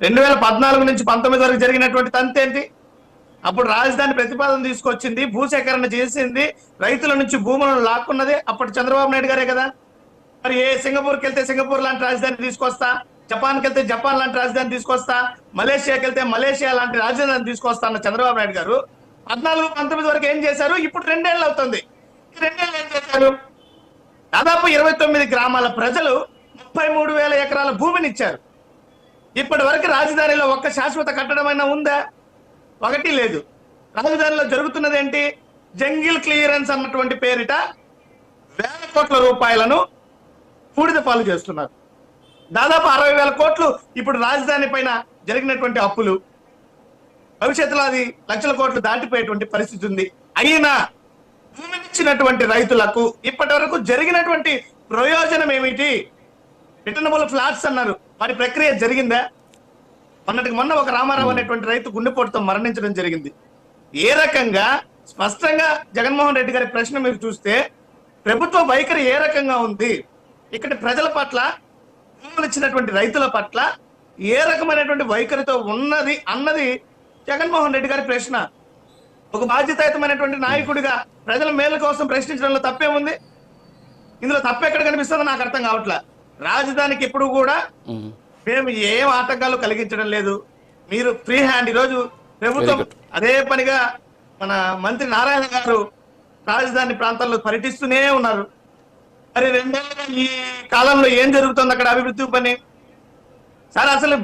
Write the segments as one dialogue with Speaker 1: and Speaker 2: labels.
Speaker 1: 2014 నుంచి 19 వరకు జరిగినటువంటి తంతు ఏంటి? అప్పుడు రాజధాని ప్రతిపాదన తీసుకొచ్చింది, భూసేకరణ చేసింది, రైతుల నుంచి భూములను లాక్కున్నది అప్పటి చంద్రబాబు నాయుడు గారే కదా. మరి సింగపూర్కి వెళ్తే సింగపూర్ లాంటి రాజధాని తీసుకొస్తా, జపాన్కి వెళ్తే జపాన్ లాంటి రాజధాని తీసుకొస్తా, మలేషియాకి వెళ్తే మలేషియా లాంటి రాజధాని తీసుకొస్తా అన్న చంద్రబాబు నాయుడు గారు 14-19 వరకు ఏం చేశారు? ఇప్పుడు 2 ఏళ్ళు అవుతుంది. ఈ 2 ఏళ్ళు ఏం చేశారు? దాదాపు 29 గ్రామాల ప్రజలు 33,000 ఎకరాల భూమిని ఇచ్చారు. ఇప్పటి వరకు రాజధానిలో ఒక్క శాశ్వత కట్టడమైనా ఉందా? ఒకటి లేదు. రాజధానిలో జరుగుతున్నది ఏంటి? జంగిల్ క్లియరెన్స్ అన్నటువంటి పేరిట వేల కోట్ల రూపాయలను బూడిద పాలు చేస్తున్నారు. దాదాపు 60,000 కోట్లు ఇప్పుడు రాజధాని పైన జరిగినటువంటి అప్పులు. భవిష్యత్తులో అది లక్షల కోట్లు దాటిపోయేటువంటి పరిస్థితి ఉంది. అయినా భూమినిచ్చినటువంటి రైతులకు ఇప్పటి వరకు జరిగినటువంటి ప్రయోజనం ఏమిటి? రిటర్నబుల్ ఫ్లాట్స్ అన్నారు, వారి ప్రక్రియ జరిగిందా? మొన్న ఒక రామారావు అనేటువంటి రైతు గుండెపోటుతో మరణించడం జరిగింది. ఏ రకంగా స్పష్టంగా జగన్మోహన్ రెడ్డి గారి ప్రశ్న మీరు చూస్తే ప్రభుత్వ వైఖరి ఏ రకంగా ఉంది, ఇక్కడ ప్రజల పట్ల, భూములు ఇచ్చినటువంటి రైతుల పట్ల ఏ రకమైనటువంటి వైఖరితో ఉన్నది అన్నది జగన్మోహన్ రెడ్డి గారి ప్రశ్న. ఒక బాధ్యతాయుతమైనటువంటి నాయకుడిగా ప్రజల మేలు కోసం ప్రశ్నించడంలో తప్పేముంది? ఇందులో తప్పెక్కడ కనిపిస్తుందో నాకు అర్థం కావట్లా. రాజధానికి ఇప్పుడు కూడా మేము ఏం ఆటంకాలు కలిగించడం లేదు. మీరు ఫ్రీ హ్యాండ్. ఈరోజు ప్రభుత్వం అదే పనిగా మన మంత్రి నారాయణ గారు రాజధాని ప్రాంతాల్లో పర్యటిస్తూనే ఉన్నారు. మరి 2 ఏళ్ళుగా ఈ కాలంలో ఏం జరుగుతుంది అక్కడ అభివృద్ధి పని? సార్, అసలు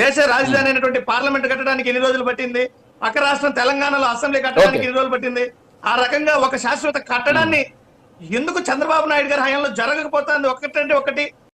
Speaker 1: దేశ రాజధాని అయినటువంటి పార్లమెంట్ కట్టడానికి ఎన్ని రోజులు పట్టింది? పక్క రాష్ట్రం తెలంగాణలో అసెంబ్లీ కట్టడానికి ఎన్ని రోజులు పట్టింది? ఆ రకంగా ఒక శాశ్వత కట్టడాన్ని ఎందుకు చంద్రబాబు నాయుడు గారి హయాంలో జరగకపోతుంది? ఒకటంటే ఒకటి